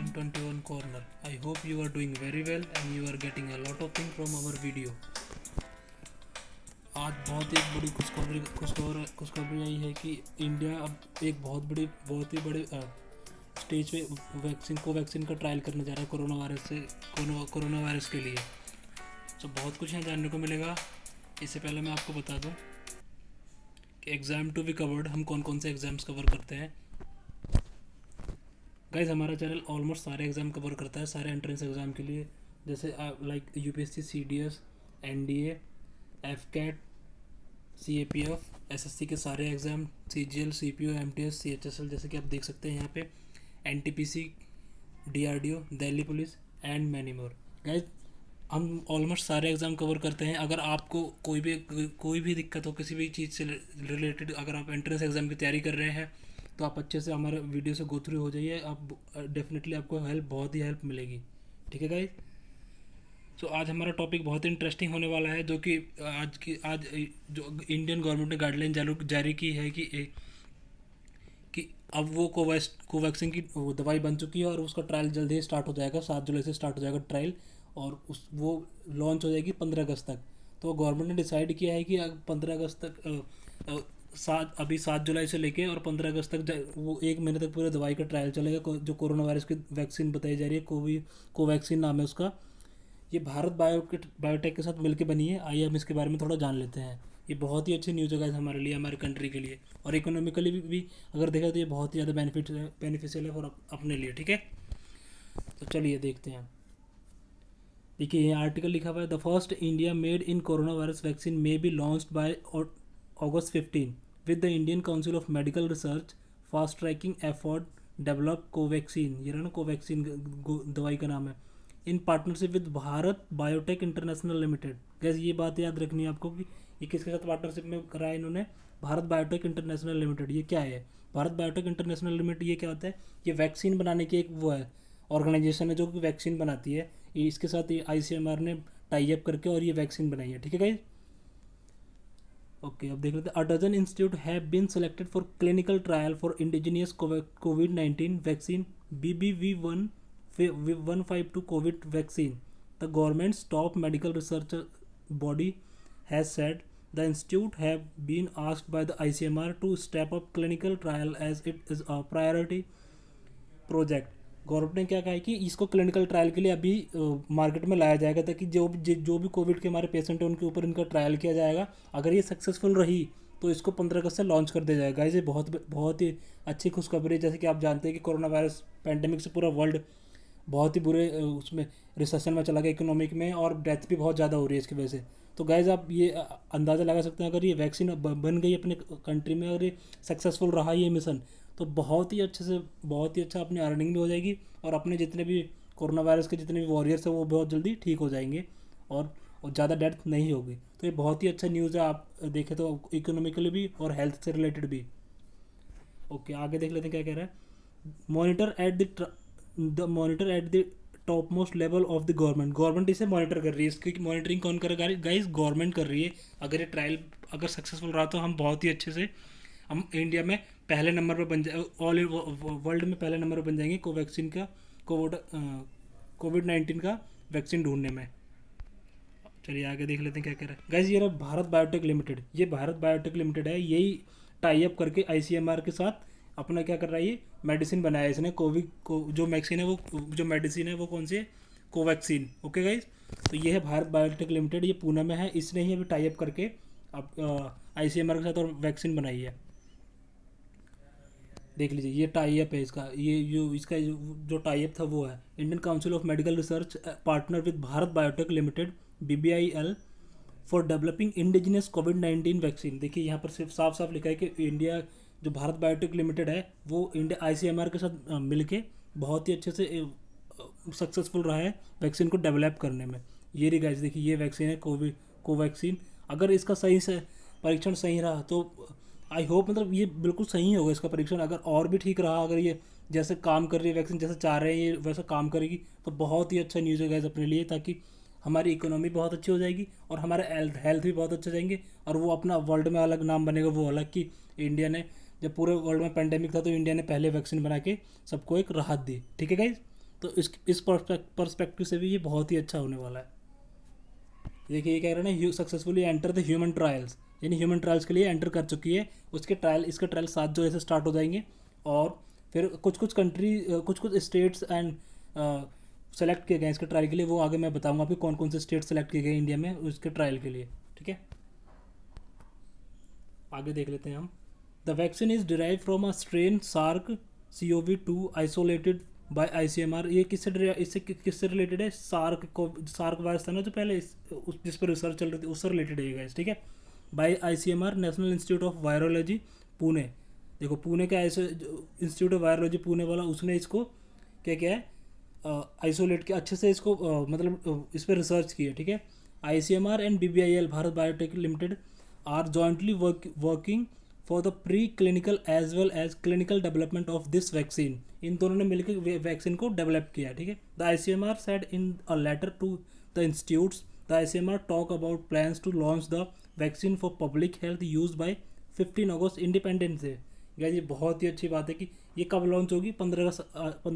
121 corner. I hope you are doing very well and you are getting a lot of things from our video. आज बहुत एक बड़ी खुशखबरी आई है कि इंडिया अब एक बहुत ही बड़े स्टेज पे कोवैक्सीन का ट्रायल करने जा रहा है कोरोना वायरस के लिए। तो बहुत कुछ यहाँ जानने को मिलेगा। इससे पहले मैं आपको बता दूँ कि एग्ज़ाम टू बी कवर्ड, हम कौन कौन से एग्ज़ाम्स कवर करते हैं। गाइज हमारा चैनल ऑलमोस्ट सारे एग्ज़ाम कवर करता है, सारे एंट्रेंस एग्ज़ाम के लिए, जैसे like UPSC, CDS, NDA, AFCAT, CAPF, SSC के सारे exam, CGL, CPO, MTS, CHSL, जैसे कि आप देख सकते हैं यहाँ पे, NTPC, DRDO, Delhi police and many more. Guys हम ऑलमोस्ट सारे एग्ज़ाम कवर करते हैं। अगर आपको कोई भी दिक्कत हो किसी भी चीज़ से रिलेटेड, अगर आप एंट्रेंस एग्ज़ाम की तैयारी कर रहे हैं तो आप अच्छे से हमारे वीडियो से गो थ्रू हो जाइए। आप डेफिनेटली आपको बहुत ही हेल्प मिलेगी। ठीक है गाइज। सो आज हमारा टॉपिक बहुत ही इंटरेस्टिंग होने वाला है, जो कि आज जो इंडियन गवर्नमेंट ने गाइडलाइन जारी की है कि अब वो कोवैक्सीन की दवाई बन चुकी है और उसका ट्रायल जल्दी ही स्टार्ट हो जाएगा। 7 जुलाई से स्टार्ट हो जाएगा ट्रायल और वो लॉन्च हो जाएगी 15 अगस्त तक। तो गवर्नमेंट ने डिसाइड किया है कि 15 अगस्त तक अभी 7 जुलाई से लेके और 15 अगस्त तक वो 1 महीने तक पूरे दवाई का ट्रायल चलेगा, जो कोरोना वायरस की वैक्सीन बताई जा रही है। कोवैक्सीन नाम है उसका। ये भारत बायोटेक के साथ मिलकर बनी है। आइए हम इसके बारे में थोड़ा जान लेते हैं। ये बहुत ही अच्छी न्यूज़ है हमारे लिए, हमारे कंट्री के लिए, और इकोनॉमिकली भी अगर देखा तो ये बहुत ही ज़्यादा बेनिफिशियल है और अपने लिए। ठीक है, तो चलिए देखते हैं। देखिए ये आर्टिकल लिखा हुआ है, the first India made in corona virus vaccine may be launched by August 15 with the Indian Council of Medical Research fast tracking effort develop Covaxin. ये रहा ना कोवैक्सीन दवाई का नाम है, in partnership with Bharat Biotech International Limited. Guys ये बात याद रखनी है आपको कि ये किसके साथ पार्टनरशिप में करा है इन्होंने, भारत बायोटेक इंटरनेशनल लिमिटेड। ये क्या है भारत बायोटेक इंटरनेशनल लिमिटेड, ये क्या होता है? ये वैक्सीन बनाने की एक वो है, ऑर्गेनाइजेशन है जो कि वैक्सीन बनाती है। इसके साथ ये ICMR ने टाई अप करके और ये वैक्सीन बनाई है। ठीक है गाइस, ओके अब देख लेते हैं। A dozen institute have been selected for clinical trial for indigenous COVID-19 vaccine BBV152 covid vaccine. The government's top medical research body has said the institute have been asked by the ICMR to step up clinical trial as it is a priority project. Government ने क्या कहा है कि इसको clinical trial के लिए अभी market में लाया जाएगा, ताकि जो भी कोविड के हमारे पेशेंट हैं उनके ऊपर इनका ट्रायल किया जाएगा। अगर ये सक्सेसफुल रही तो इसको 15 अगस्त से लॉन्च कर दिया जाएगा। ये बहुत ही अच्छी खुशखबरी है। जैसे कि आप जानते हैं कि कोरोना वायरस पैंडेमिक से पूरा वर्ल्ड बहुत ही बुरे उसमें रिसेशन में चला गया इकोनॉमिक में, और डेथ भी बहुत ज़्यादा हो रही है इसकी वजह से। तो गाइज आप ये अंदाज़ा लगा सकते हैं, अगर ये वैक्सीन बन गई अपने कंट्री में, अगर ये सक्सेसफुल रहा ये मिशन, तो बहुत ही अच्छा अपनी अर्निंग भी हो जाएगी, और अपने जितने भी कोरोना वायरस के जितने भी वॉरियर्स हैं वो बहुत जल्दी ठीक हो जाएंगे और ज़्यादा डेथ नहीं होगी। तो ये बहुत ही अच्छा न्यूज़ है, आप देखें तो इकोनॉमिकली भी और हेल्थ से रिलेटेड भी। ओके आगे देख लेते हैं क्या कह रहा है। Monitor at the top most level of the government इसे मॉनिटर कर रही है। इसकी मॉनिटरिंग कौन करेगा? गाइस गवर्नमेंट कर रही है। अगर ये ट्रायल अगर सक्सेसफुल रहा तो हम बहुत ही अच्छे से हम इंडिया में पहले नंबर पर बन जाए, ऑल वर्ल्ड में पहले नंबर पर बन जाएंगे कोवैक्सीन का COVID-19 का वैक्सीन ढूंढने में। चलिए आगे देख लेते हैं क्या कह रहा है। गाइस ये रहा भारत बायोटेक लिमिटेड। ये भारत बायोटेक लिमिटेड है, यही टाई अप करके ICMR के साथ अपना क्या कर रहा है, ये मेडिसिन बनाया इसने। कोविड को जो वैक्सीन है वो जो मेडिसिन है वो कौन सी है? कोवैक्सीन। ओके गाइस, तो ये है भारत बायोटेक लिमिटेड, ये पुणे में है। इसने ही अभी टाई अप करके अब ICMR के साथ और वैक्सीन बनाई है। देख लीजिए ये टाई अप है इसका, इसका जो टाई अप था वो है Indian council of medical research partner with Bharat biotech limited BBIL for developing indigenous COVID-19 vaccine. देखिए यहाँ पर सिर्फ साफ साफ लिखा है कि इंडिया जो भारत बायोटेक लिमिटेड है वो इंडिया ICMR के साथ मिलके बहुत ही अच्छे से सक्सेसफुल रहा है वैक्सीन को डेवलप करने में। ये रही गाइस, देखिए ये वैक्सीन है कोवैक्सीन। अगर इसका सही से परीक्षण सही रहा तो आई होप मतलब ये बिल्कुल सही होगा इसका परीक्षण। अगर और भी ठीक रहा, अगर ये जैसे काम कर रही है वैक्सीन, जैसे चाह रहे हैं ये वैसा काम करेगी, तो बहुत ही अच्छा न्यूज़ है गाइस अपने लिए, ताकि हमारी इकोनॉमी बहुत अच्छी हो जाएगी और हमारे हेल्थ भी बहुत अच्छे जाएंगे, और वो अपना वर्ल्ड में अलग नाम बनेगा। वो अलग कि इंडिया ने जब पूरे वर्ल्ड में पेंडेमिक था तो इंडिया ने पहले वैक्सीन बना के सबको एक राहत दी। ठीक है गाइज, तो इस पर्सपेक्टिव से भी ये बहुत ही अच्छा होने वाला है। देखिए ये कह रहे हैं ना, successfully enter the human trials, यानी ह्यूमन ट्रायल्स के लिए एंटर कर चुकी है। उसके ट्रायल, इसके ट्रायल 7 जुलाई से स्टार्ट हो जाएंगे। और फिर कुछ कुछ कंट्री, कुछ कुछ स्टेट्स एंड सेलेक्ट किए गए इसके ट्रायल के लिए। वो आगे मैं बताऊंगा आपको कौन कौन से स्टेट सेलेक्ट किए गए इंडिया में उसके ट्रायल के लिए। ठीक है, आगे देख लेते हैं हम। The vaccine is derive from a strain SARS CoV-2 isolated by ICMR। ये किससे रिलेटेड है? सार्क वायरस था ना जो पहले जिस पर रिसर्च चल रही थी, उससे रिलेटेड है गाइस। ठीक है, by ICMR, national institute of virology Pune. देखो पुणे का इंस्टीट्यूट ऑफ वायरोलॉजी पुणे वाला, उसने इसको क्या क्या है आइसोलेट किया अच्छे से, इसको इस पर रिसर्च की है। ठीक है, ICMR एंड BBIL, Bharat biotech limited, are jointly working for the pre clinical as well as clinical development of this vaccine. इन दोनों ने मिलकर वैक्सीन को डेवलप किया। ठीक है, the ICMR said in a letter to the institutes, the ICMR talk about plans to launch the vaccine for public health use by 15 अगस्त, independence day. ये बहुत ही अच्छी बात है कि ये कब लॉन्च होगी? 15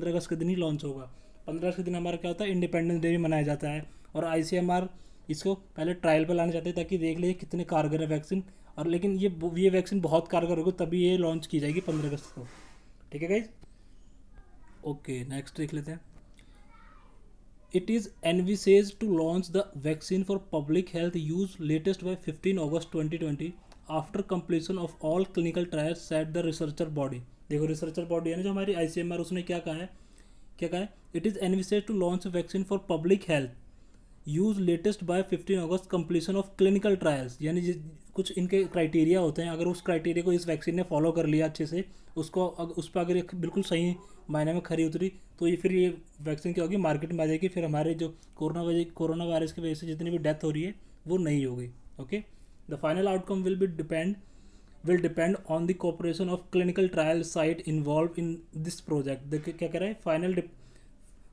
अगस्त के दिन ही लॉन्च होगा। 15 अगस्त के दिन हमारा क्या होता है? इंडिपेंडेंस डे भी मनाया जाता है। और ICMR इसको पहले ट्रायल पर लाना चाहते हैं ताकि देख ले कितने कारगर है वैक्सीन। और लेकिन ये वैक्सीन बहुत कारगर होगी तभी ये लॉन्च की जाएगी 15 अगस्त को। ठीक है गाइज, ओके नेक्स्ट देख लेते हैं। It is envisage to launch the vaccine for public health use latest by 15 August 2020 after completion of all clinical trials set the researcher body. देखो रिसर्चर बॉडी है ना जो हमारी ICMR, उसने क्या कहा है? It is envisage to launch vaccine for public health use latest by 15 August completion of clinical trials. यानी कुछ इनके क्राइटेरिया होते हैं, अगर उस क्राइटेरिया को इस वैक्सीन ने फॉलो कर लिया अच्छे से, उसको उस पर अगर बिल्कुल सही मायने में खरी उतरी, तो ये फिर ये वैक्सीन क्या होगी? मार्केट में आ जाएगी। फिर हमारे जो कोरोना वायरस की वजह से जितनी भी डेथ हो रही है वो नहीं होगी। Okay, the final outcome will depend on the cooperation of clinical trial site involve in this project. देखिए क्या कह रहा है,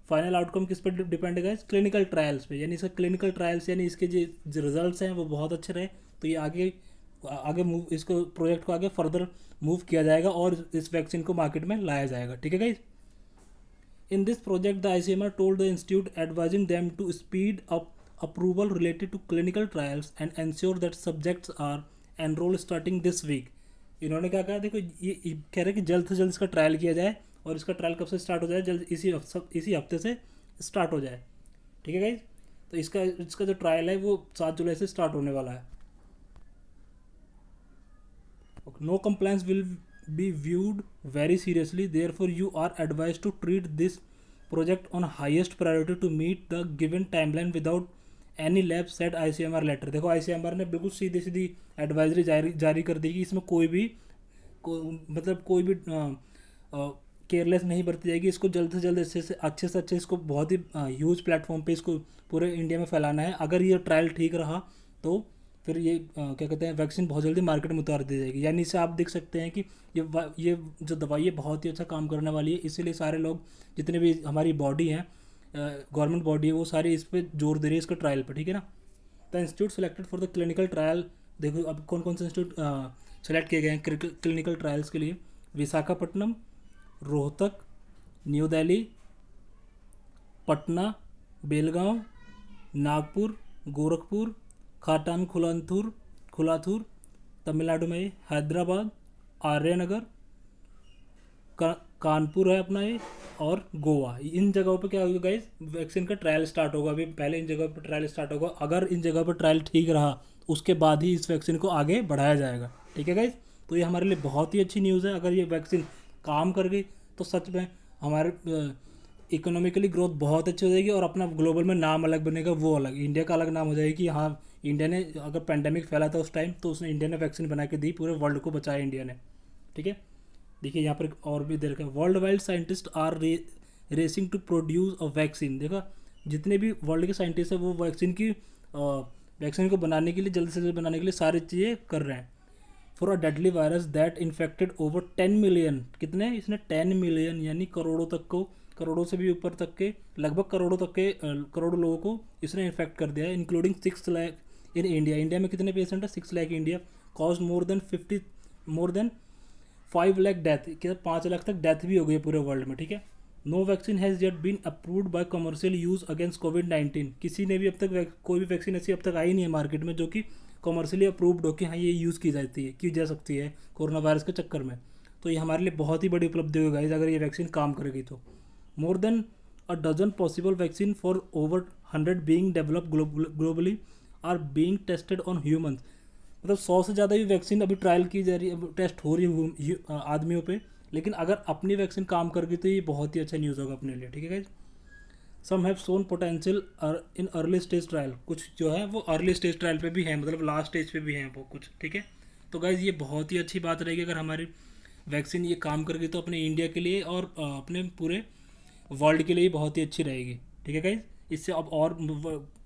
फाइनल आउटकम किस पर डिपेंड है? क्लिनिकल ट्रायल्स पे। यानी इसका क्लिनिकल ट्रायल्स यानी इसके जो रिजल्ट्स हैं वो बहुत अच्छे रहे तो ये आगे मूव, इसको प्रोजेक्ट को आगे फर्दर मूव किया जाएगा और इस वैक्सीन को मार्केट में लाया जाएगा। ठीक है guys, in this project the ICMR told the institute advising them to speed up approval related to clinical trials and ensure that subjects are enrol starting this week. इन्होंने क्या कहा? देखो ये कह रहे हैं कि जल्द से जल्द इसका ट्रायल किया जाए। और इसका ट्रायल कब से स्टार्ट हो जाए? जल्द इसी हफ्ते से स्टार्ट हो जाए। ठीक है गाइज, तो इसका जो ट्रायल है वो 7 जुलाई से स्टार्ट होने वाला है। No complaints will be viewed very seriously, therefore you are advised to treat this project on highest priority to meet the given timeline without any lapse, said ICMR letter. देखो ICMR ने बिल्कुल सीधी सीधी advisory जारी कर दी कि इसमें कोई भी careless नहीं बरती जाएगी। इसको जल्द से जल्द अच्छे से अच्छे इसको बहुत ही ह्यूज प्लेटफॉर्म पे इसको पूरे इंडिया में फैलाना है। अगर ये ट्रायल ठीक रहा तो फिर ये क्या कहते हैं, वैक्सीन बहुत जल्दी मार्केट में उतार दी जाएगी। यानी इससे आप देख सकते हैं कि ये जो दवाई है बहुत ही अच्छा काम करने वाली है। इसीलिए सारे लोग, जितने भी हमारी बॉडी हैं, गवर्नमेंट बॉडी है, वो सारी इस पर जोर दे रही है इसके ट्रायल पर। ठीक है ना, the institute selected for the clinical trial. देखो अब कौन कौन से इंस्टीट्यूट सेलेक्ट किए गए हैं क्लिनिकल ट्रायल्स के लिए? विशाखापट्टनम, रोहतक, न्यू दिल्ली, पटना, बेलगांव, नागपुर, गोरखपुर, खाटान खुलाथूर तमिलनाडु में, हैदराबाद, आर्यनगर, कानपुर है अपना ये, और गोवा। इन जगहों पे क्या होगा गाइज? वैक्सीन का ट्रायल स्टार्ट होगा। अभी पहले इन जगहों पर ट्रायल स्टार्ट होगा। अगर इन जगहों पर ट्रायल ठीक रहा उसके बाद ही इस वैक्सीन को आगे बढ़ाया जाएगा। ठीक है गाइज, तो ये हमारे लिए बहुत ही अच्छी न्यूज़ है। अगर ये वैक्सीन काम कर गई तो सच में हमारे इकोनॉमिकली ग्रोथ बहुत अच्छी हो जाएगी और अपना ग्लोबल में नाम अलग बनेगा, वो अलग, इंडिया का अलग नाम हो जाएगा कि हाँ इंडिया ने, अगर पेंडेमिक फैला था उस टाइम तो उसने, इंडिया ने वैक्सीन बना के दी, पूरे वर्ल्ड को बचाया इंडिया ने। ठीक है, देखिए यहाँ पर और भी देखा, world wide scientist are racing to produce a vaccine. देखा जितने भी वर्ल्ड के साइंटिस्ट हैं वो वैक्सीन को बनाने के लिए, जल्द से जल्द बनाने के लिए सारी चीज़ें कर रहे हैं। For a deadly virus that infected over 10 million, कितने इसने 10 मिलियन यानी करोड़ों से भी ऊपर तक के, लगभग करोड़ों लोगों को इसने इन्फेक्ट कर दिया है, including 6 lakh in India. India में कितने पेशेंट है? 6 lakh. India cause more than 5 lakh death, क्या 5 लाख तक डेथ भी हो गई है पूरे वर्ल्ड में। ठीक है, no vaccine has yet been approved by commercial use against कोविड-19। किसी ने भी अब तक कोई भी वैक्सीन ऐसी अब तक आई नहीं है मार्केट में जो कि कमर्शियली अप्रूव्ड हो कि हाँ ये यूज़ की जा सकती है कोरोना वायरस के चक्कर में। तो ये हमारे लिए बहुत ही बड़ी उपलब्धि होगी गाइस अगर ये वैक्सीन काम करेगी तो। More than a dozen possible vaccine for over 100 being developed globally are being tested on humans. मतलब 100 से ज़्यादा भी वैक्सीन अभी ट्रायल की जा रही है, टेस्ट हो रही है आदमियों पे। लेकिन अगर अपनी वैक्सीन काम कर गई तो ये बहुत ही अच्छा न्यूज़ होगा अपने लिए, ठीक है guys. Some have shown potential in early stage trial, कुछ जो है वो अर्ली स्टेज ट्रायल पे भी है, मतलब लास्ट स्टेज पे भी हैं वो कुछ, ठीक है। तो गाइज ये बहुत ही अच्छी बात रहेगी अगर हमारी वैक्सीन ये काम कर गई तो अपने इंडिया के लिए और अपने पूरे वर्ल्ड के लिए बहुत ही अच्छी रहेगी, ठीक है गाइज। इससे अब और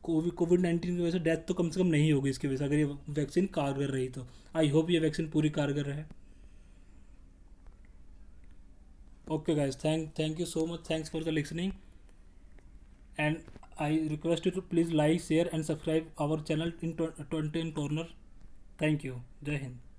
कोविड-19 की वजह से डेथ तो कम से कम नहीं होगी इसकी वजह से, अगर ये वैक्सीन कारगर रही तो। आई होप ये वैक्सीन पूरी कारगर रहे। Okay guys, thank you so much, thanks for the listening, and I request you to please like, share and subscribe our channel in 20 corner. Thank you. Jai Hind.